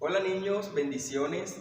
Hola niños, bendiciones.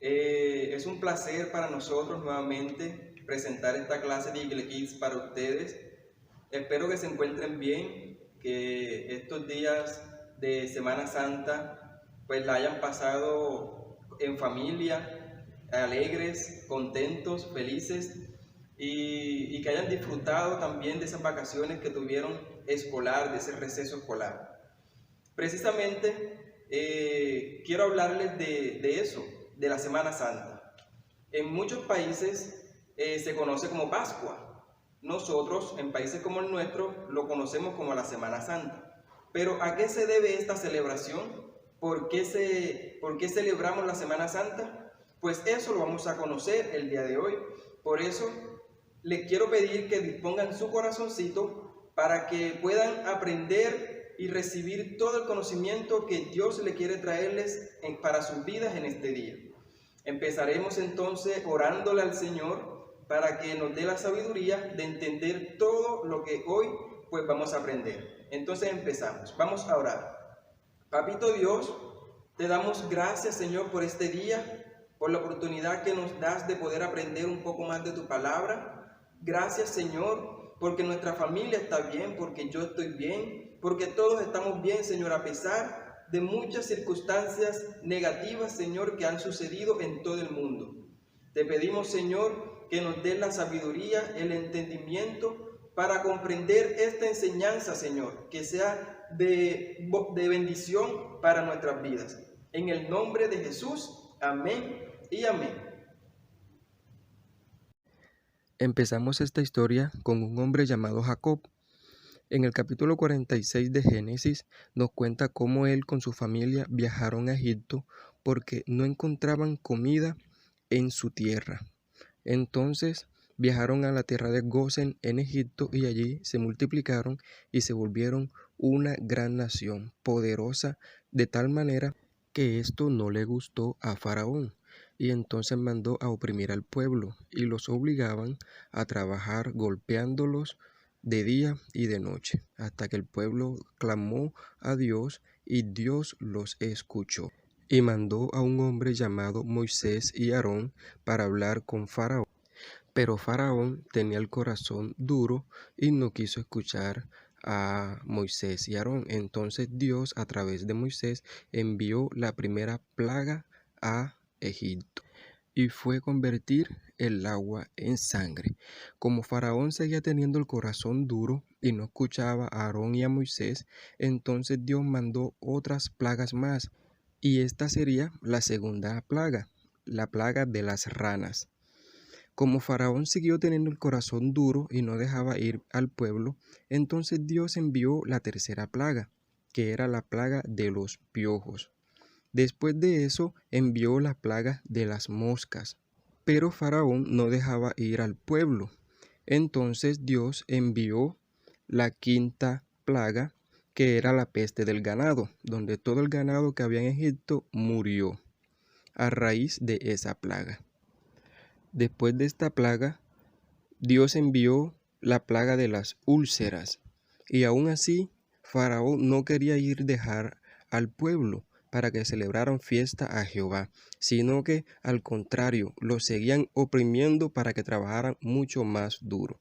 Es un placer para nosotros nuevamente presentar esta clase de Eagle Kids para ustedes. Espero que se encuentren bien, que estos días de Semana Santa pues la hayan pasado en familia, alegres, contentos, felices y que hayan disfrutado también de esas vacaciones que tuvieron escolar, de ese receso escolar. Precisamente quiero hablarles de eso, de la Semana Santa. En muchos países se conoce como Pascua. Nosotros, en países como el nuestro, lo conocemos como la Semana Santa. Pero ¿a qué se debe esta celebración? ¿Por qué celebramos la Semana Santa? Pues eso lo vamos a conocer el día de hoy. Por eso les quiero pedir que dispongan su corazoncito para que puedan aprender y recibir todo el conocimiento que Dios le quiere traerles para sus vidas en este día. Empezaremos entonces orándole al Señor para que nos dé la sabiduría de entender todo lo que hoy pues vamos a aprender. Entonces empezamos, vamos a orar. Papito Dios, te damos gracias, Señor, por este día, por la oportunidad que nos das de poder aprender un poco más de tu palabra. Gracias, Señor, porque nuestra familia está bien, porque yo estoy bien, porque todos estamos bien, Señor, a pesar de muchas circunstancias negativas, Señor, que han sucedido en todo el mundo. Te pedimos, Señor, que nos des la sabiduría, el entendimiento para comprender esta enseñanza, Señor, que sea de bendición para nuestras vidas. En el nombre de Jesús, amén y amén. Empezamos esta historia con un hombre llamado Jacob. En el capítulo 46 de Génesis nos cuenta cómo él con su familia viajaron a Egipto porque no encontraban comida en su tierra. Entonces viajaron a la tierra de Gosén en Egipto y allí se multiplicaron y se volvieron una gran nación, poderosa, de tal manera que esto no le gustó a Faraón. Y entonces mandó a oprimir al pueblo y los obligaban a trabajar golpeándolos de día y de noche, hasta que el pueblo clamó a Dios y Dios los escuchó. Y mandó a un hombre llamado Moisés y Aarón para hablar con Faraón. Pero Faraón tenía el corazón duro y no quiso escuchar a Moisés y Aarón. Entonces Dios, a través de Moisés, envió la primera plaga a Egipto y fue convertir el agua en sangre. Como Faraón seguía teniendo el corazón duro y no escuchaba a Aarón y a Moisés, entonces Dios mandó otras plagas más, y esta sería la segunda plaga, la plaga de las ranas. Como Faraón siguió teniendo el corazón duro y no dejaba ir al pueblo, entonces Dios envió la tercera plaga, que era la plaga de los piojos. Después de eso envió la plaga de las moscas, pero Faraón no dejaba ir al pueblo. Entonces Dios envió la quinta plaga, que era la peste del ganado, donde todo el ganado que había en Egipto murió a raíz de esa plaga. Después de esta plaga, Dios envió la plaga de las úlceras, y aún así Faraón no quería dejar al pueblo para que celebraran fiesta a Jehová, sino que al contrario, los seguían oprimiendo para que trabajaran mucho más duro.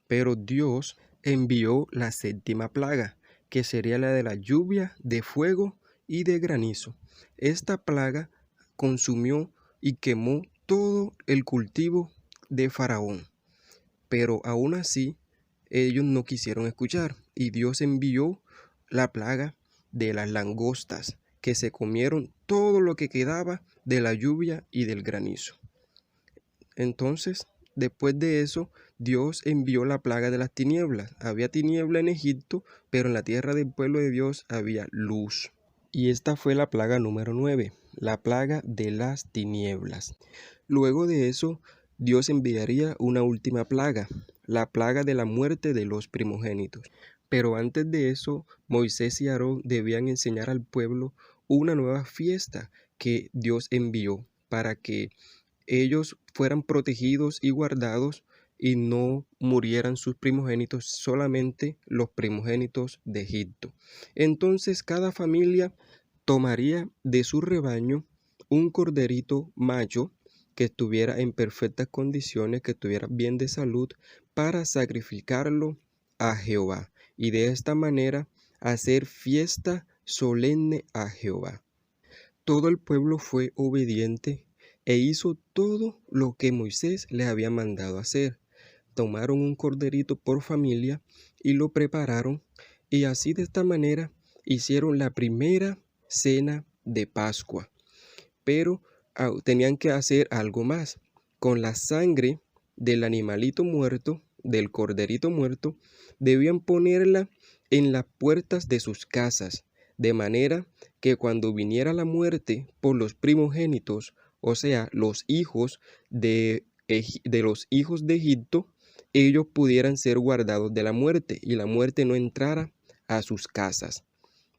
Pero Dios envió la séptima plaga, que sería la de la lluvia, de fuego y de granizo. Esta plaga consumió y quemó todo el cultivo de Faraón. Pero aún así, ellos no quisieron escuchar, y Dios envió la plaga de las langostas, que se comieron todo lo que quedaba de la lluvia y del granizo. Entonces, después de eso, Dios envió la plaga de las tinieblas. Había tiniebla en Egipto, pero en la tierra del pueblo de Dios había luz. Y esta fue la plaga número 9, la plaga de las tinieblas. Luego de eso, Dios enviaría una última plaga, la plaga de la muerte de los primogénitos. Pero antes de eso, Moisés y Aarón debían enseñar al pueblo una nueva fiesta que Dios envió para que ellos fueran protegidos y guardados y no murieran sus primogénitos, solamente los primogénitos de Egipto. Entonces cada familia tomaría de su rebaño un corderito macho que estuviera en perfectas condiciones, que estuviera bien de salud, para sacrificarlo a Jehová, y de esta manera hacer fiesta solemne a Jehová. Todo el pueblo fue obediente e hizo todo lo que Moisés les había mandado hacer. Tomaron un corderito por familia y lo prepararon, y así de esta manera hicieron la primera cena de Pascua. Pero tenían que hacer algo más. Con la sangre del animalito muerto, del corderito muerto, debían ponerla en las puertas de sus casas, de manera que cuando viniera la muerte por los primogénitos, o sea, los hijos de los hijos de Egipto, ellos pudieran ser guardados de la muerte y la muerte no entrara a sus casas.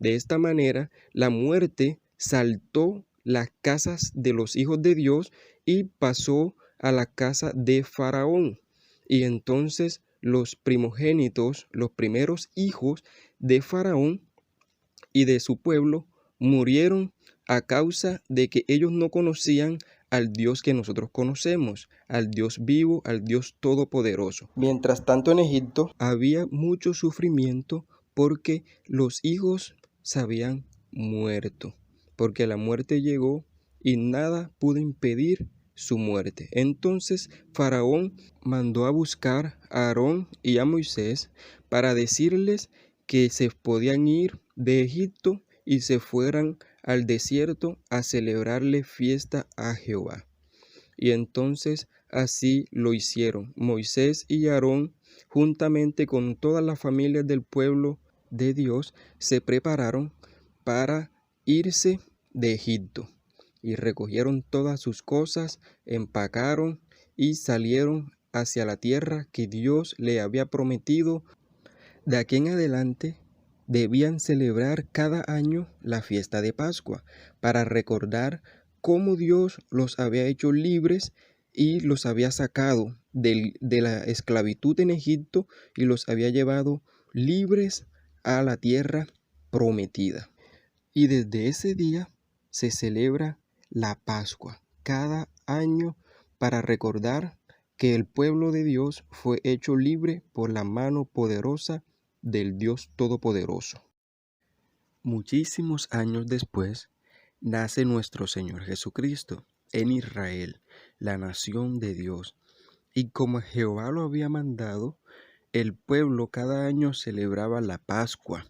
De esta manera, la muerte saltó las casas de los hijos de Dios y pasó a la casa de Faraón. Y entonces los primogénitos, los primeros hijos de Faraón y de su pueblo, murieron a causa de que ellos no conocían al Dios que nosotros conocemos, al Dios vivo, al Dios todopoderoso. Mientras tanto, en Egipto había mucho sufrimiento porque los hijos se habían muerto, porque la muerte llegó y nada pudo impedir su muerte. Entonces Faraón mandó a buscar a Aarón y a Moisés para decirles que se podían ir de Egipto y se fueran al desierto a celebrarle fiesta a Jehová. Y entonces así lo hicieron. Moisés y Aarón, juntamente con todas las familias del pueblo de Dios, se prepararon para irse de Egipto. Y recogieron todas sus cosas, empacaron y salieron hacia la tierra que Dios le había prometido. De aquí en adelante debían celebrar cada año la fiesta de Pascua para recordar cómo Dios los había hecho libres y los había sacado de la esclavitud en Egipto y los había llevado libres a la tierra prometida. Y desde ese día se celebra la Pascua cada año para recordar que el pueblo de Dios fue hecho libre por la mano poderosa del Dios Todopoderoso. Muchísimos años después, nace nuestro Señor Jesucristo en Israel, la nación de Dios. Y como Jehová lo había mandado, el pueblo cada año celebraba la Pascua.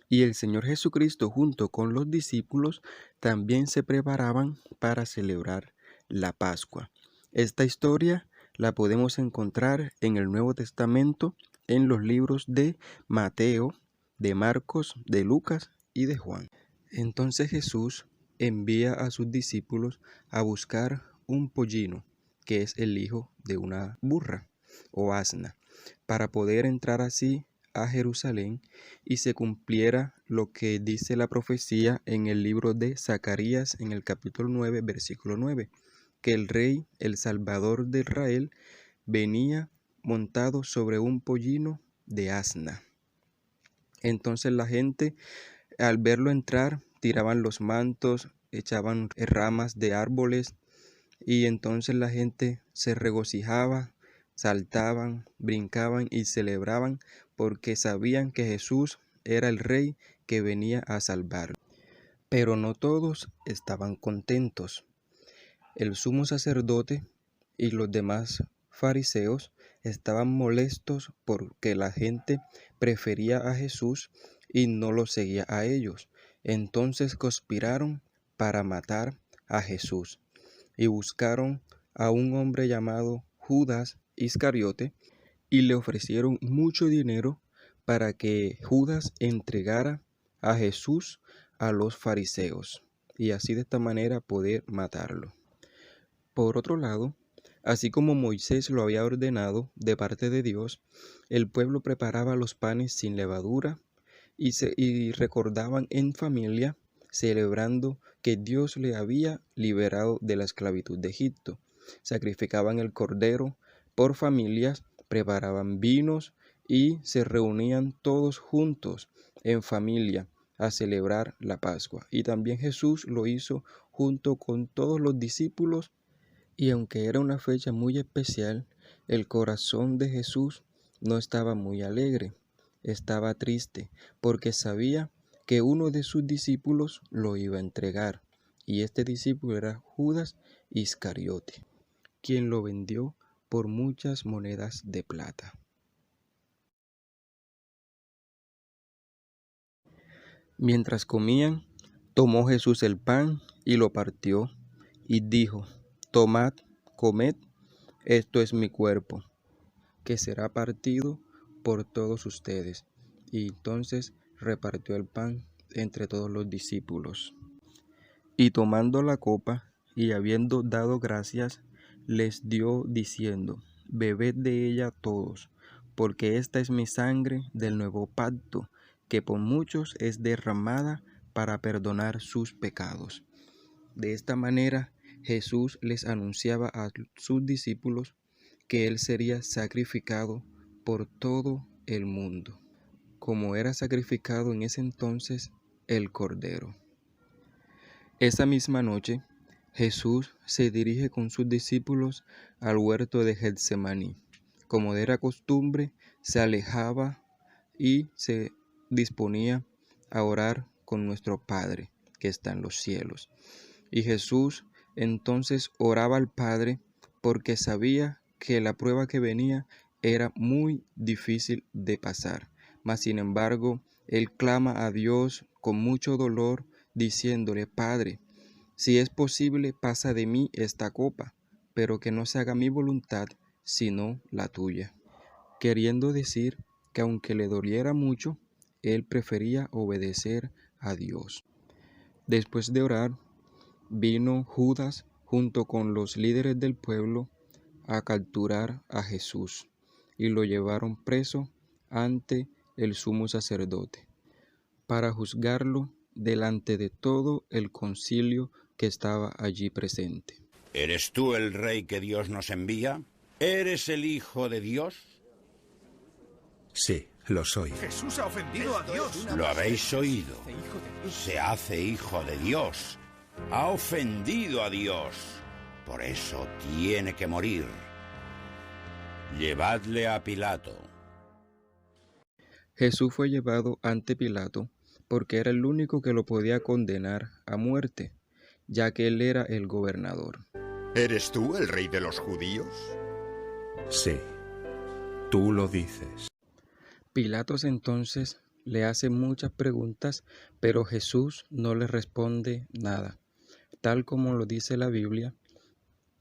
Y el Señor Jesucristo junto con los discípulos también se preparaban para celebrar la Pascua. Esta historia la podemos encontrar en el Nuevo Testamento, en los libros de Mateo, de Marcos, de Lucas y de Juan. Entonces Jesús envía a sus discípulos a buscar un pollino, que es el hijo de una burra o asna, para poder entrar así a Jerusalén y se cumpliera lo que dice la profecía en el libro de Zacarías en el capítulo 9, versículo 9, que el rey, el Salvador de Israel, venía montado sobre un pollino de asna. Entonces la gente, al verlo entrar, tiraban los mantos, echaban ramas de árboles, y entonces la gente se regocijaba, saltaban, brincaban y celebraban porque sabían que Jesús era el rey que venía a salvar. Pero no todos estaban contentos. El sumo sacerdote y los demás fariseos estaban molestos porque la gente prefería a Jesús y no lo seguía a ellos. Entonces conspiraron para matar a Jesús y buscaron a un hombre llamado Judas Iscariote y le ofrecieron mucho dinero para que Judas entregara a Jesús a los fariseos y así de esta manera poder matarlo. Por otro lado, así como Moisés lo había ordenado de parte de Dios, el pueblo preparaba los panes sin levadura y recordaban en familia, celebrando que Dios le había liberado de la esclavitud de Egipto. Sacrificaban el cordero por familias, preparaban vinos y se reunían todos juntos en familia a celebrar la Pascua. Y también Jesús lo hizo junto con todos los discípulos, y aunque era una fecha muy especial, el corazón de Jesús no estaba muy alegre, estaba triste, porque sabía que uno de sus discípulos lo iba a entregar, y este discípulo era Judas Iscariote, quien lo vendió por muchas monedas de plata. Mientras comían, tomó Jesús el pan y lo partió, y dijo: Tomad, comed, esto es mi cuerpo, que será partido por todos ustedes. Y entonces repartió el pan entre todos los discípulos. Y tomando la copa, y habiendo dado gracias, les dio diciendo: Bebed de ella todos, porque esta es mi sangre del nuevo pacto, que por muchos es derramada para perdonar sus pecados. De esta manera Jesús les anunciaba a sus discípulos que Él sería sacrificado por todo el mundo, como era sacrificado en ese entonces el Cordero. Esa misma noche, Jesús se dirige con sus discípulos al huerto de Getsemaní. Como era costumbre, se alejaba y se disponía a orar con nuestro Padre que está en los cielos. Y Jesús entonces oraba al Padre porque sabía que la prueba que venía era muy difícil de pasar. Mas sin embargo, él clama a Dios con mucho dolor, diciéndole: Padre, si es posible, pasa de mí esta copa, pero que no se haga mi voluntad, sino la tuya. Queriendo decir que aunque le doliera mucho, él prefería obedecer a Dios. Después de orar, vino Judas junto con los líderes del pueblo a capturar a Jesús, y lo llevaron preso ante el sumo sacerdote, para juzgarlo delante de todo el concilio que estaba allí presente. ¿Eres tú el rey que Dios nos envía? ¿Eres el Hijo de Dios? Sí, lo soy. Jesús ha ofendido a Dios. Lo habéis oído. Se hace hijo de Dios. Ha ofendido a Dios. Por eso tiene que morir. Llevadle a Pilato. Jesús fue llevado ante Pilato porque era el único que lo podía condenar a muerte, ya que él era el gobernador. ¿Eres tú el rey de los judíos? Sí, tú lo dices. Pilatos entonces le hace muchas preguntas, pero Jesús no le responde nada. Tal como lo dice la Biblia,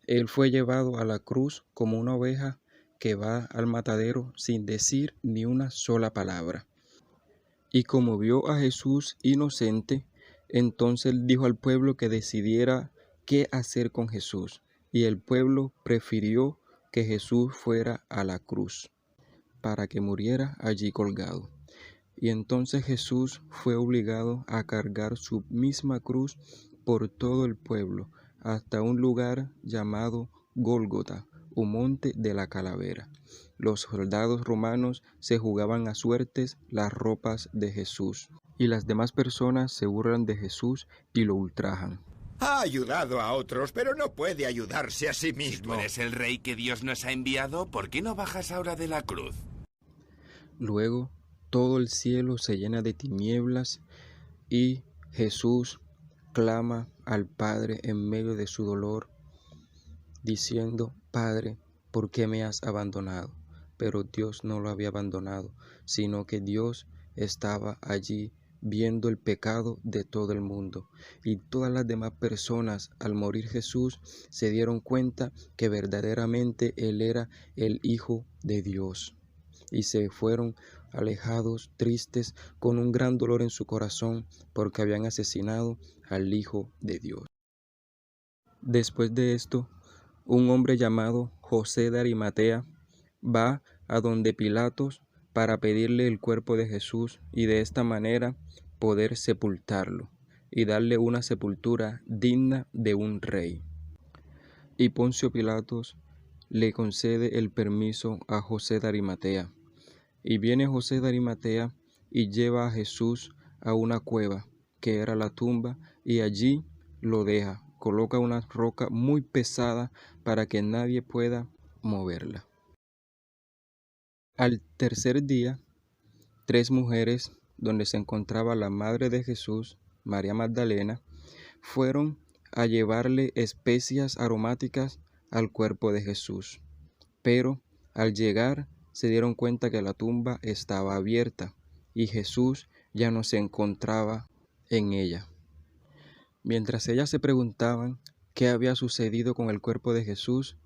él fue llevado a la cruz como una oveja que va al matadero sin decir ni una sola palabra. Y como vio a Jesús inocente, entonces dijo al pueblo que decidiera qué hacer con Jesús. Y el pueblo prefirió que Jesús fuera a la cruz, para que muriera allí colgado. Y entonces Jesús fue obligado a cargar su misma cruz por todo el pueblo, hasta un lugar llamado Gólgota, un monte de la calavera. Los soldados romanos se jugaban a suertes las ropas de Jesús, y las demás personas se burlan de Jesús y lo ultrajan. Ha ayudado a otros, pero no puede ayudarse a sí mismo. ¿Tú eres el rey que Dios nos ha enviado? ¿Por qué no bajas ahora de la cruz? Luego todo el cielo se llena de tinieblas y Jesús clama al Padre en medio de su dolor, diciendo: Padre, ¿por qué me has abandonado? Pero Dios no lo había abandonado, sino que Dios estaba allí viendo el pecado de todo el mundo. Y todas las demás personas, al morir Jesús, se dieron cuenta que verdaderamente Él era el Hijo de Dios. Y se fueron alejados, tristes, con un gran dolor en su corazón, porque habían asesinado al Hijo de Dios. Después de esto, un hombre llamado José de Arimatea va a donde Pilatos para pedirle el cuerpo de Jesús y de esta manera poder sepultarlo y darle una sepultura digna de un rey. Y Poncio Pilatos le concede el permiso a José de Arimatea. Y viene José de Arimatea y lleva a Jesús a una cueva, que era la tumba, y allí lo deja. Coloca una roca muy pesada para que nadie pueda moverla. Al tercer día, 3 mujeres, donde se encontraba la madre de Jesús, María Magdalena, fueron a llevarle especias aromáticas al cuerpo de Jesús. Pero al llegar se dieron cuenta que la tumba estaba abierta y Jesús ya no se encontraba en ella. Mientras ellas se preguntaban qué había sucedido con el cuerpo de Jesús,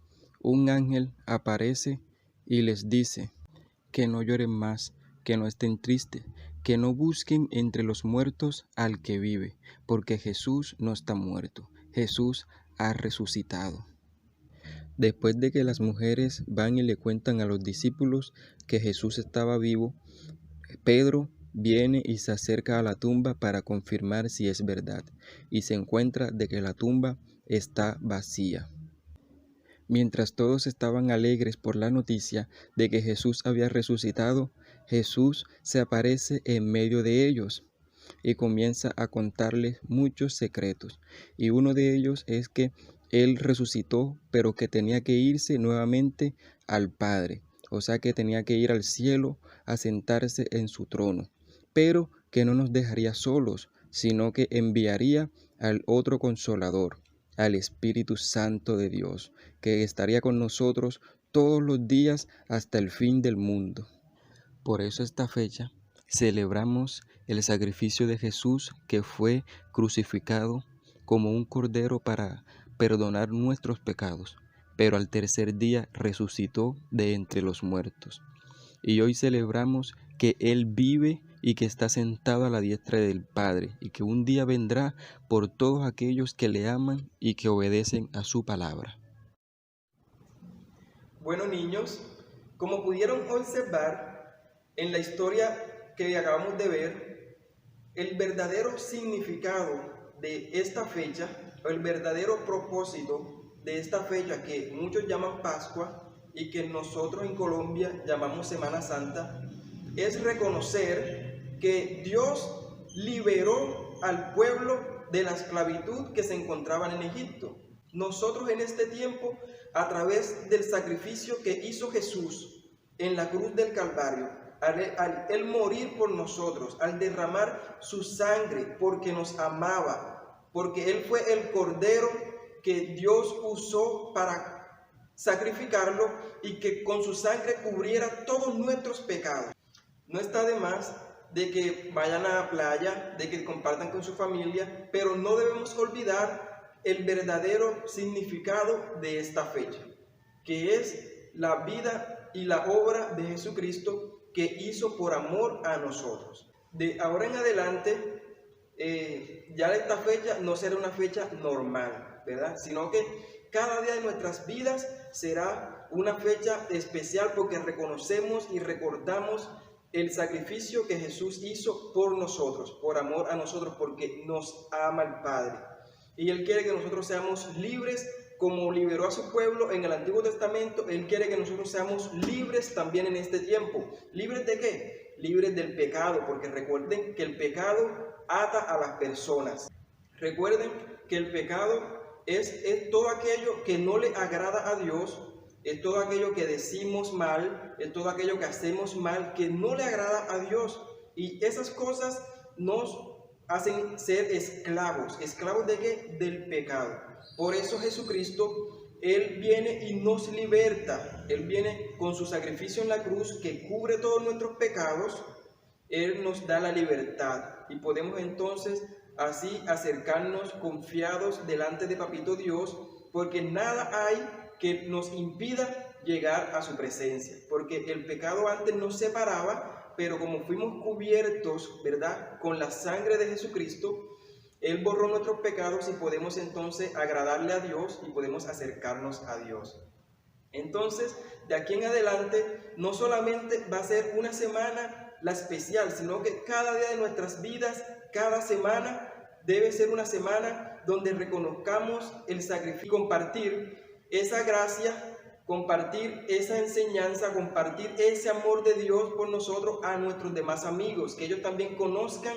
un ángel aparece y les dice que no lloren más, que no estén tristes, que no busquen entre los muertos al que vive, porque Jesús no está muerto, Jesús ha resucitado. Después de que las mujeres van y le cuentan a los discípulos que Jesús estaba vivo, Pedro viene y se acerca a la tumba para confirmar si es verdad, y se encuentra de que la tumba está vacía. Mientras todos estaban alegres por la noticia de que Jesús había resucitado, Jesús se aparece en medio de ellos y comienza a contarles muchos secretos. Y uno de ellos es que Él resucitó, pero que tenía que irse nuevamente al Padre. O sea que tenía que ir al cielo a sentarse en su trono. Pero que no nos dejaría solos, sino que enviaría al otro Consolador, al Espíritu Santo de Dios, que estaría con nosotros todos los días hasta el fin del mundo. Por eso esta fecha celebramos el sacrificio de Jesús, que fue crucificado como un cordero para perdonar nuestros pecados, pero al tercer día resucitó de entre los muertos. Y hoy celebramos que Él vive y que está sentado a la diestra del Padre, y que un día vendrá por todos aquellos que le aman y que obedecen a su palabra. Bueno, niños, como pudieron observar en la historia que acabamos de ver, el verdadero significado de esta fecha, o el verdadero propósito de esta fecha que muchos llaman Pascua y que nosotros en Colombia llamamos Semana Santa, es reconocer que Dios liberó al pueblo de la esclavitud que se encontraban en Egipto. Nosotros en este tiempo, a través del sacrificio que hizo Jesús en la cruz del Calvario, al Él morir por nosotros, al derramar su sangre porque nos amaba, porque Él fue el Cordero que Dios usó para sacrificarlo y que con su sangre cubriera todos nuestros pecados. No está de más de que vayan a la playa, de que compartan con su familia, pero no debemos olvidar el verdadero significado de esta fecha, que es la vida y la obra de Jesucristo que hizo por amor a nosotros. De ahora en adelante, ya esta fecha no será una fecha normal, ¿verdad? Sino que cada día de nuestras vidas será una fecha especial porque reconocemos y recordamos el sacrificio que Jesús hizo por nosotros, por amor a nosotros, porque nos ama el Padre. Y Él quiere que nosotros seamos libres, como liberó a su pueblo en el Antiguo Testamento. Él quiere que nosotros seamos libres también en este tiempo. ¿Libres de qué? Libres del pecado, porque recuerden que el pecado ata a las personas. Recuerden que el pecado es todo aquello que no le agrada a Dios, es todo aquello que decimos mal, es todo aquello que hacemos mal, que no le agrada a Dios. Y esas cosas nos hacen ser esclavos. ¿Esclavos de qué? Del pecado. Por eso Jesucristo, Él viene y nos liberta. Él viene con su sacrificio en la cruz que cubre todos nuestros pecados. Él nos da la libertad y podemos entonces así acercarnos confiados delante de Papito Dios, porque nada hay que nos impida llegar a su presencia, porque el pecado antes nos separaba, pero como fuimos cubiertos, ¿verdad?, con la sangre de Jesucristo, Él borró nuestros pecados y podemos entonces agradarle a Dios y podemos acercarnos a Dios. Entonces, de aquí en adelante, no solamente va a ser una semana la especial, sino que cada día de nuestras vidas, cada semana, debe ser una semana donde reconozcamos el sacrificio y compartir esa gracia, compartir esa enseñanza, compartir ese amor de Dios por nosotros a nuestros demás amigos, que ellos también conozcan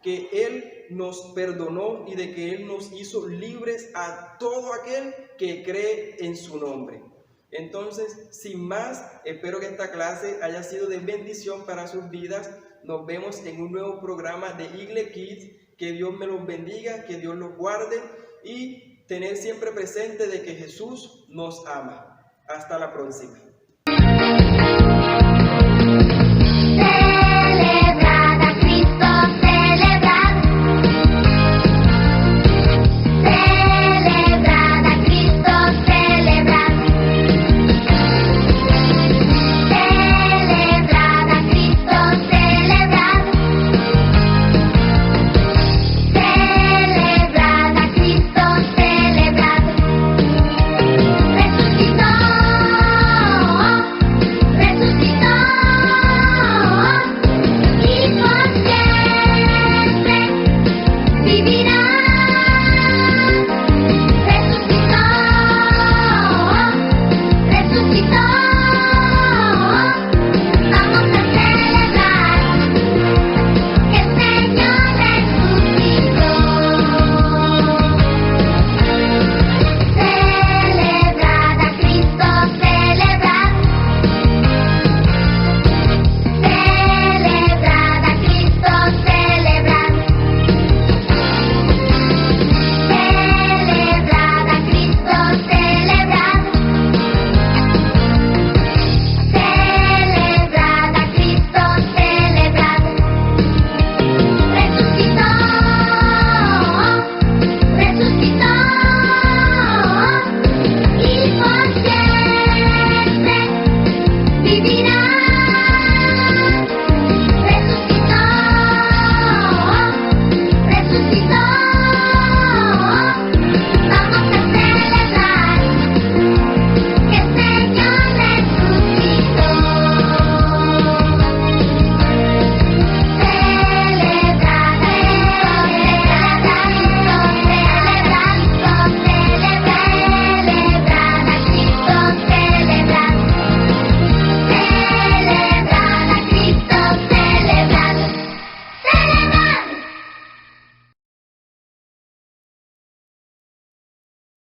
que Él nos perdonó y de que Él nos hizo libres a todo aquel que cree en su nombre. Entonces, sin más, espero que esta clase haya sido de bendición para sus vidas. Nos vemos en un nuevo programa de Igle Kids. Que Dios me los bendiga, que Dios los guarde y tener siempre presente de que Jesús nos ama. Hasta la próxima.